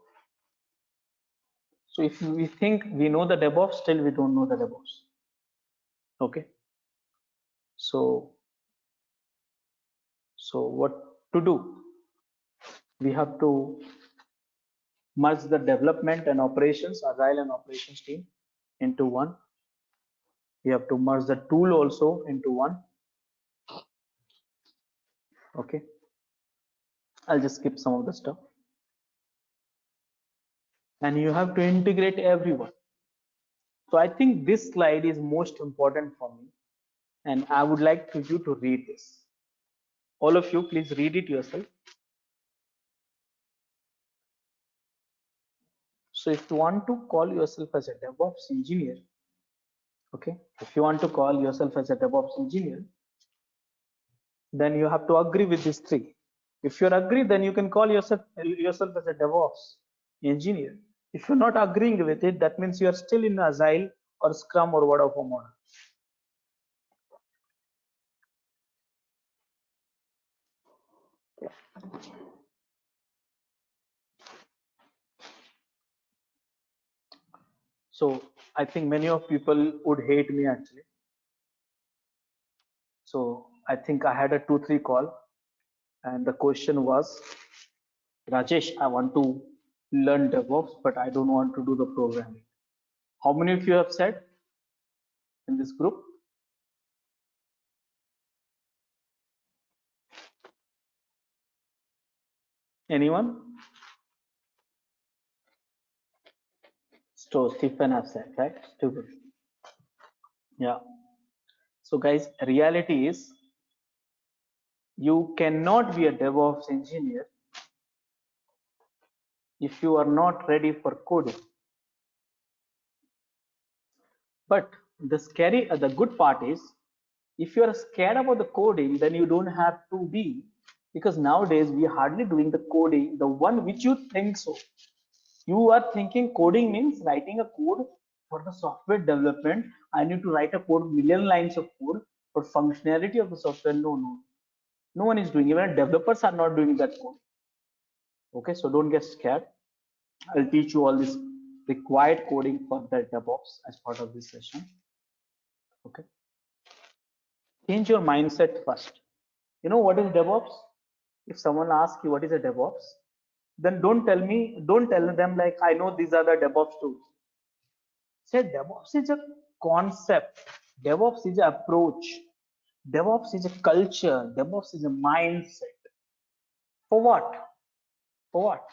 if we think we know the DevOps, still we don't know the DevOps. Okay, so what to do? We have to merge the development and operations, agile and operations team into one. We have to merge the tool also into one. Okay, I'll just skip some of the stuff. And you have to integrate everyone. So I think this slide is most important for me, and I would like you to read this. All of you, please read it yourself. So if you want to call yourself as a DevOps engineer, okay, if you want to call yourself as a DevOps engineer, then you have to agree with these three. If you're agree, then you can call yourself as a DevOps engineer. If you're not agreeing with it, that means you are still in Agile or Scrum or Waterfall model. So I think many of people would hate me actually. So I think I had a 2-3 call, and the question was, Rajesh, I want to learn DevOps, but I don't want to do the programming. How many of you have said in this group? Anyone? So Stephen has said, right? Stupid. Yeah. So guys, reality is you cannot be a DevOps engineer if you are not ready for coding. But the good part is, if you are scared about the coding, then you don't have to be, because nowadays we are hardly doing the coding, the one which you think so. You are thinking coding means writing a code for the software development. I need to write a code, million lines of code for functionality of the software. No one is doing. Even developers are not doing that code. Okay, so don't get scared. I'll teach you all this required coding for the DevOps as part of this session. Okay, change your mindset first. You know what is DevOps? If someone asks you what is a DevOps, then don't tell them like, I know these are the DevOps tools. Say DevOps is a concept, DevOps is an approach, DevOps is a culture, DevOps is a mindset. For what? For what?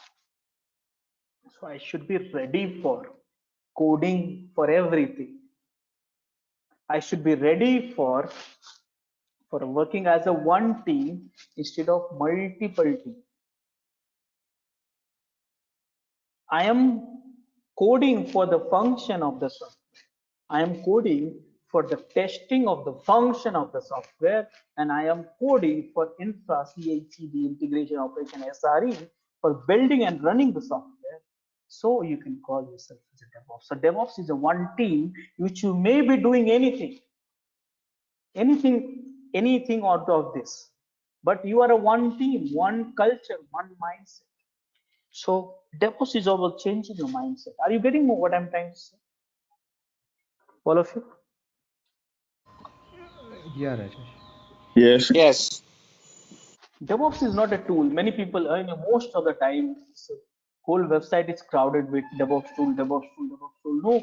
So I should be ready for coding for everything. I should be ready for working as a one team instead of multiple teams. I am coding for the function of the software. I am coding for the testing of the function of the software, and I am coding for infra, CI/CD, integration, operation, SRE, for building and running the software. So you can call yourself as a DevOps. So DevOps is a one team which you may be doing anything out of this, but you are a one team, one culture, one mindset. So DevOps is about changing your mindset. Are you getting what I'm trying to say? All of you? Yeah, Rajesh. Yes. Yes. DevOps is not a tool. Many people, most of the time, whole website is crowded with DevOps tool, DevOps tool, DevOps tool. No,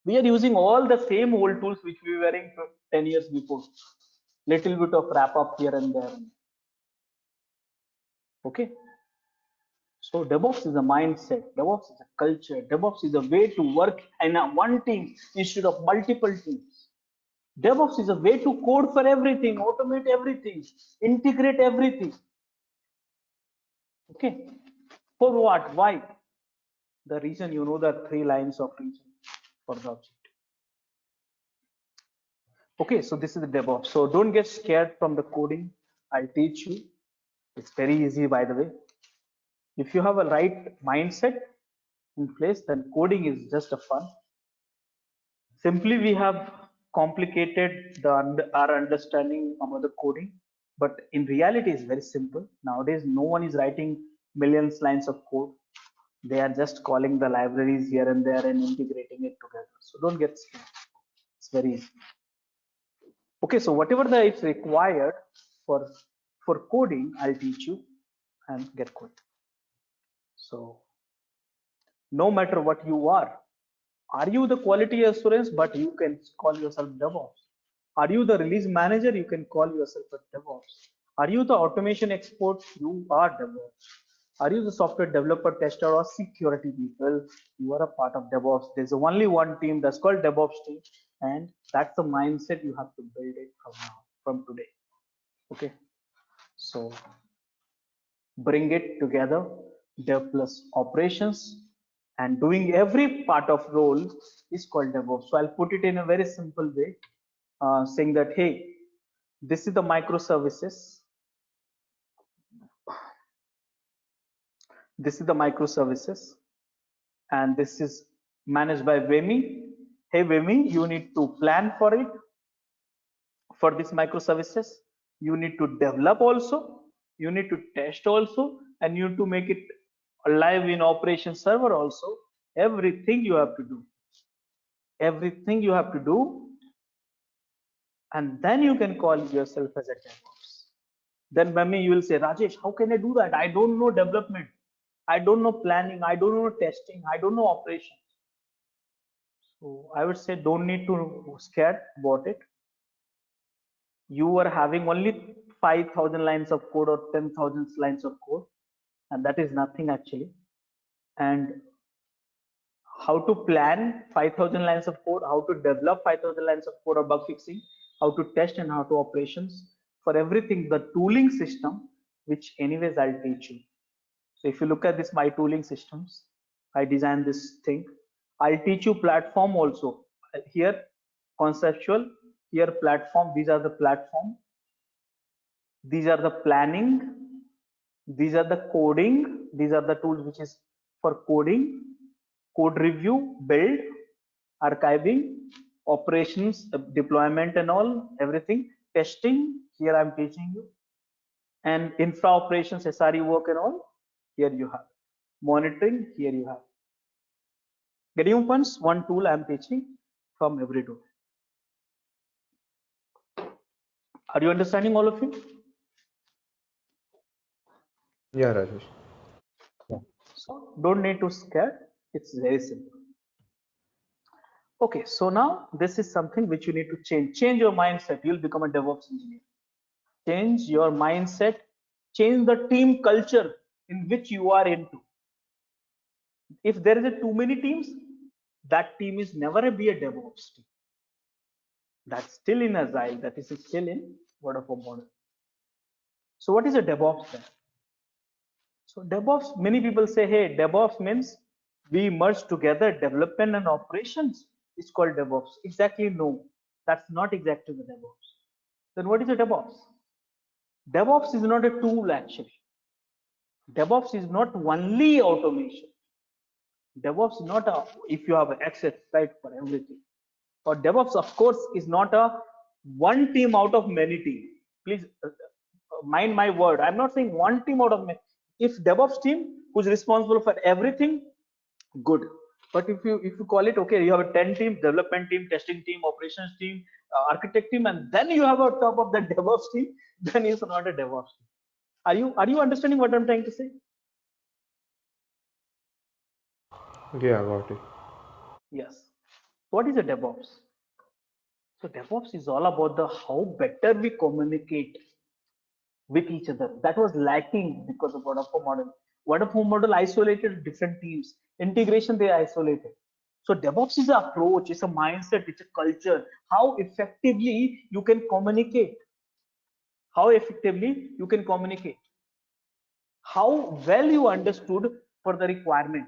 we are using all the same old tools which we were in 10 years before. Little bit of wrap up here and there. Okay. So DevOps is a mindset. DevOps is a culture. DevOps is a way to work in a one team instead of multiple teams. DevOps is a way to code for everything, automate everything, integrate everything. Okay. For what? Why? The reason, you know, the 3 lines of reason for the object. Okay, so this is the DevOps. So don't get scared from the coding. I'll teach you. It's very easy, by the way. If you have a right mindset in place, then coding is just a fun. Simply, we have complicated our understanding about the coding, but in reality, it's very simple. Nowadays, no one is writing millions lines of code. They are just calling the libraries here and there and integrating it together. So don't get scared. It's very easy. Okay, so whatever that is required for coding, I'll teach you and get code. So no matter what you are you the quality assurance, but you can call yourself DevOps? Are you the release manager? You can call yourself a DevOps. Are you the automation expert? You are DevOps. Are you the software developer, tester, or security people? You are a part of DevOps. There's only one team that's called DevOps team, and that's the mindset you have to build it from now, from today. Okay, so bring it together, dev plus operations, and doing every part of role is called DevOps. So I'll put it in a very simple way, saying that, hey, this is the microservices. This is the microservices, and this is managed by Vemi. Hey, Vemi, you need to plan for it. For this microservices, you need to develop also, you need to test also, and you need to make it live in operation server also. Everything you have to do. Everything you have to do, and then you can call yourself as a DevOps. Then maybe you will say, Rajesh, how can I do that? I don't know development. I don't know planning. I don't know testing. I don't know operations. So I would say don't need to scared about it. You are having only 5,000 lines of code or 10,000 lines of code, and that is nothing actually. And how to plan 5,000 lines of code, how to develop 5,000 lines of code or bug fixing, how to test, and how to operations. For everything, the tooling system, which anyways I'll teach you. So if you look at this, my tooling systems, I designed this thing. I'll teach you platform also. Here, conceptual, here platform, these are the platform. These are the planning. These are the coding. These are the tools which is for coding, code review, build, archiving, operations, deployment and all, everything. Testing, here I'm teaching you. And infra operations, SRE work and all, here you have. Monitoring, here you have. Getting points, one tool I'm teaching from every tool. Are you understanding, all of you? Yeah, Rajesh. So don't need to scare. It's very simple. Okay, so now this is something which you need to change. Change your mindset. You'll become a DevOps engineer. Change your mindset. Change the team culture in which you are into. If there is a too many teams, that team is never be a DevOps team. That's still in Agile. That is still in Waterfall model. So what is a DevOps then? So DevOps, many people say, hey, DevOps means we merge together development and operations. It's called DevOps. Exactly no, that's not exactly the DevOps. Then what is a DevOps? DevOps is not a tool actually. DevOps is not only automation. DevOps is not a, if you have access right for everything. Or DevOps, of course, is not a one team out of many teams. Please mind my word. I'm not saying one team out of many. If DevOps team who's responsible for everything, good. But if you call it, okay, you have a 10 team, development team, testing team, operations team, architect team, and then you have a top of the DevOps team, then it's not a DevOps team. Are you understanding what I'm trying to say? Yeah, got it. Yes. What is a DevOps? So DevOps is all about the how better we communicate with each other. That was lacking because of Waterfall model. Waterfall model isolated different teams. Integration they isolated. So DevOps is an approach, it's a mindset, it's a culture. How effectively you can communicate. How effectively you can communicate. How well you understood for the requirement.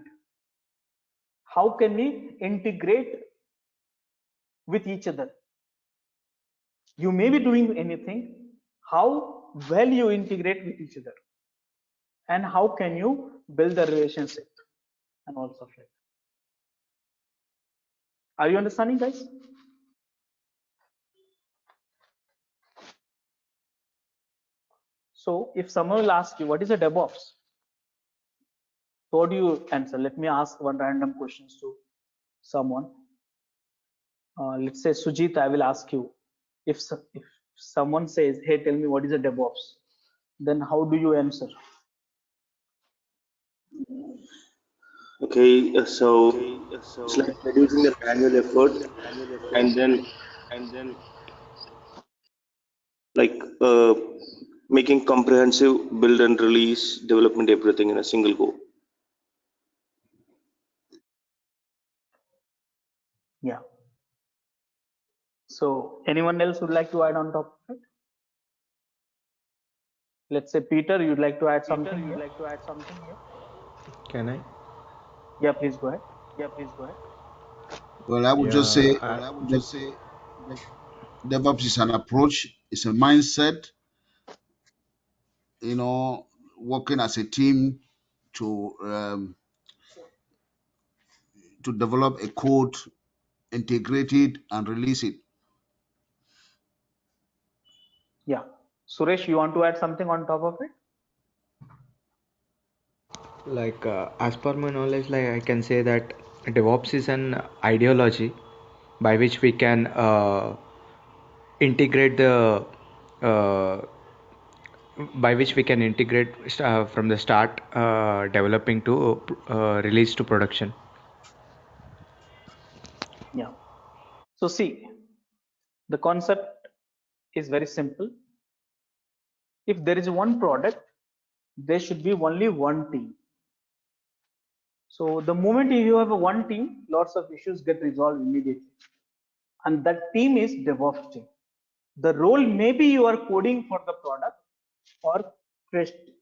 How can we integrate with each other? You may be doing anything. How well you integrate with each other. And how can you build the relationship and all stuff like that. Are you understanding, guys? So if someone will ask you what is a DevOps, so what do you answer? Let me ask one random questions to someone. Let's say Sujit, I will ask you, If someone says, hey, tell me what is a DevOps, then how do you answer? Okay, so it's like reducing the manual effort and then like making comprehensive build and release development everything in a single go. Yeah. So anyone else would like to add on top of it? Let's say Peter, you'd like to add something here? Can I? Yeah, please go ahead. Well, I would just Yeah, say that DevOps is an approach, it's a mindset, working as a team to develop a code, integrate it, and release it. Yeah. Suresh, you want to add something on top of it? Like as per my knowledge, like I can say that DevOps is an ideology by which we can integrate the uh, from the start developing to release to production. Yeah. So see, the concept is very simple. If there is one product, there should be only one team. So the moment you have a one team, lots of issues get resolved immediately. And that team is DevOps team. The role maybe you are coding for the product or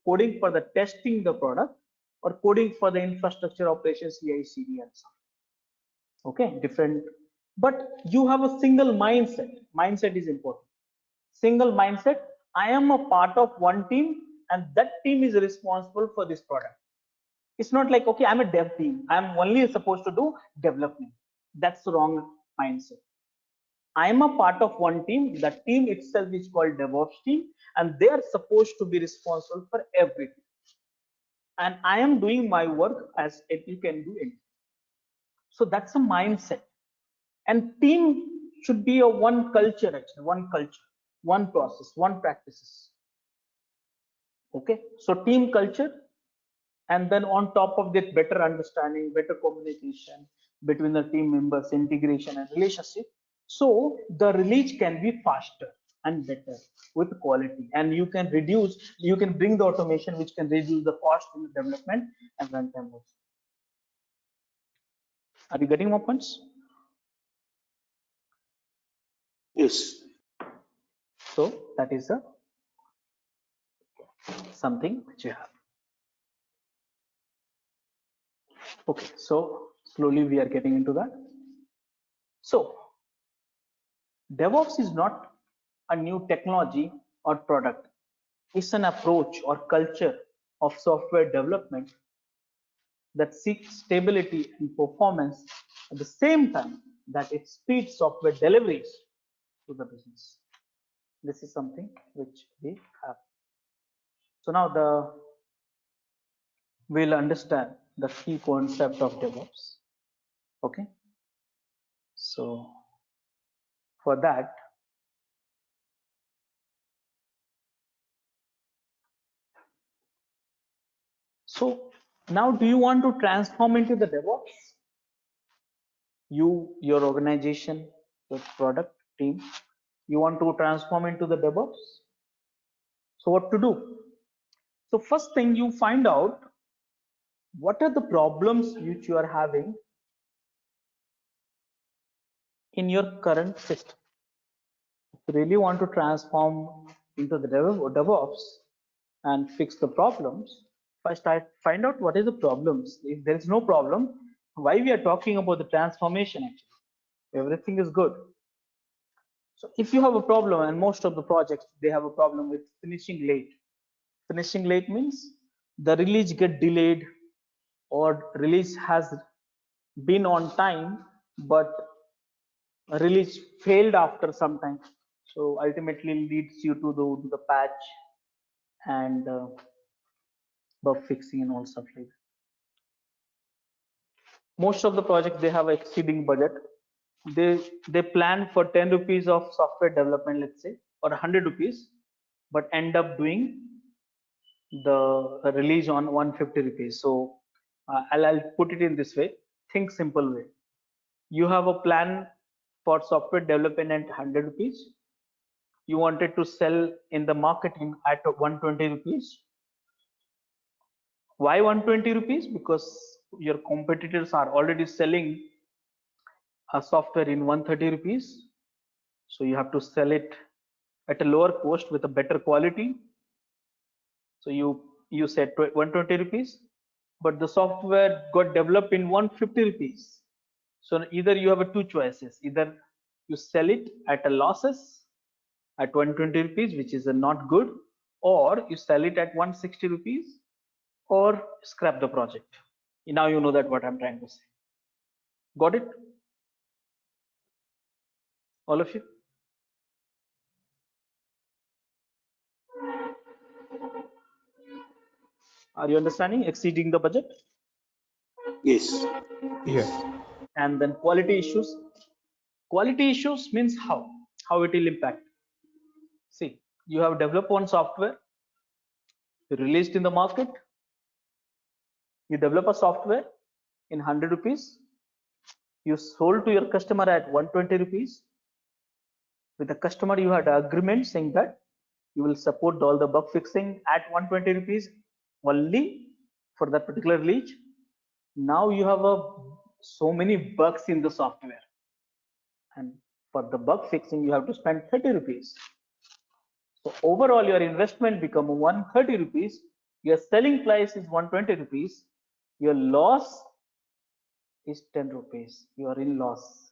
coding for the testing the product or coding for the infrastructure operations, CI/CD and so on. Okay, different. But you have a single mindset. Mindset is important. Single mindset. I am a part of one team and that team is responsible for this product. It's not like, okay, I'm a dev team. I'm only supposed to do development. That's the wrong mindset. I am a part of one team. The team itself is called DevOps team, and they are supposed to be responsible for everything. And I am doing my work as if you can do anything. So that's a mindset. And team should be a one culture, actually, one process, one practices. Okay, so team culture, and then on top of that, better understanding, better communication between the team members, integration and relationship, so the release can be faster and better with quality, and you can bring the automation which can reduce the cost in the development and runtime also. Are you getting more points? Yes. So that is something which you have. Okay, so slowly we are getting into that. So DevOps is not a new technology or product. It's an approach or culture of software development that seeks stability and performance at the same time that it speeds software deliveries to the business. This is something which we have. So now we'll understand the key concept of DevOps. Okay. So for that, so now do you want to transform into the DevOps? Your organization, your product team, you want to transform into the DevOps? So what to do? So first thing, you find out what are the problems which you are having in your current system. If you really want to transform into the DevOps and fix the problems, first I find out what is the problems. If there is no problem, why we are talking about the transformation actually? Everything is good. So if you have a problem, and most of the projects, they have a problem with finishing late. Finishing late means the release get delayed or release has been on time, but a release failed after some time. So ultimately leads you to the patch and bug fixing and all stuff like that. Most of the projects, they have exceeding budget they plan for 10 rupees of software development, let's say, or 100 rupees, but end up doing the release on 150 rupees. So I'll put it in this way. Think simple way. You have a plan for software development at 100 rupees. You wanted to sell in the market at 120 rupees. Why 120 rupees? Because your competitors are already selling a software in 130 rupees. So you have to sell it at a lower cost with a better quality. So you said 120 rupees, but the software got developed in 150 rupees. So either you have two choices: either you sell it at a losses at 120 rupees, which is not good, or you sell it at 160 rupees, or scrap the project. Now you know that what I'm trying to say. Got it? All of you? Are you understanding? Exceeding the budget? Yes. Yes. And then quality issues. Quality issues means how it will impact. See, you have developed one software, you released in the market, you develop a software in 100 rupees, you sold to your customer at 120 rupees. With the customer, you had an agreement saying that you will support all the bug fixing at 120 rupees only for that particular release. Now you have so many bugs in the software, and for the bug fixing you have to spend 30 rupees. So overall your investment become 130 rupees, your selling price is 120 rupees, your loss is 10 rupees, you are in loss.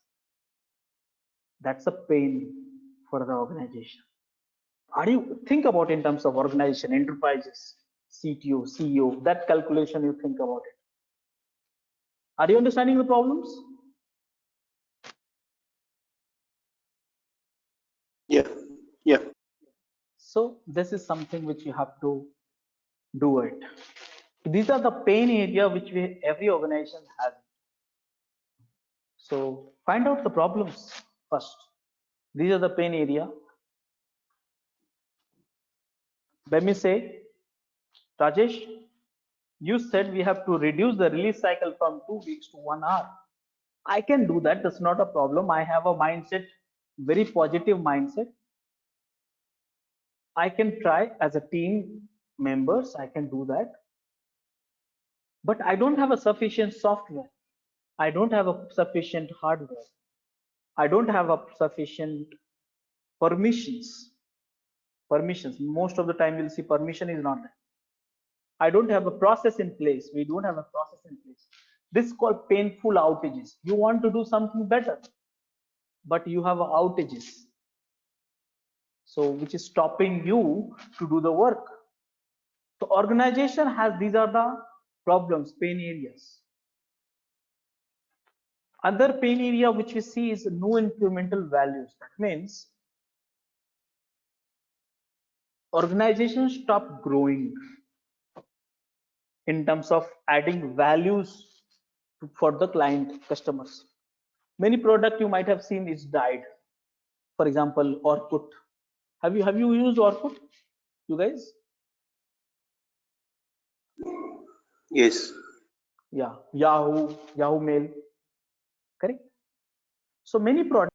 That's a pain for the organization. How do you think about in terms of organization, enterprises, CTO, CEO, that calculation you think about it? Are you understanding the problems? Yeah. Yeah. So this is something which you have to do it. These are the pain area which every organization has. So find out the problems first. These are the pain area. Let me say, Rajesh, you said we have to reduce the release cycle from 2 weeks to 1 hour. I can do that. That's not a problem. I have a mindset, very positive mindset. I can try as a team members. I can do that. But I don't have a sufficient software. I don't have a sufficient hardware. I don't have a sufficient permissions. Most of the time you'll see permission is not there. I don't have a process in place. We don't have a process in place. This is called painful outages. You want to do something better, but you have outages. So which is stopping you to do the work. So organization has, these are the problems, pain areas. Other pain area which we see is no incremental values. That means organizations stop growing in terms of adding values for the client customers. Many product you might have seen is died. For example, Orkut. Have you used Orkut, you guys? Yes. Yeah, Yahoo Mail, correct? So many products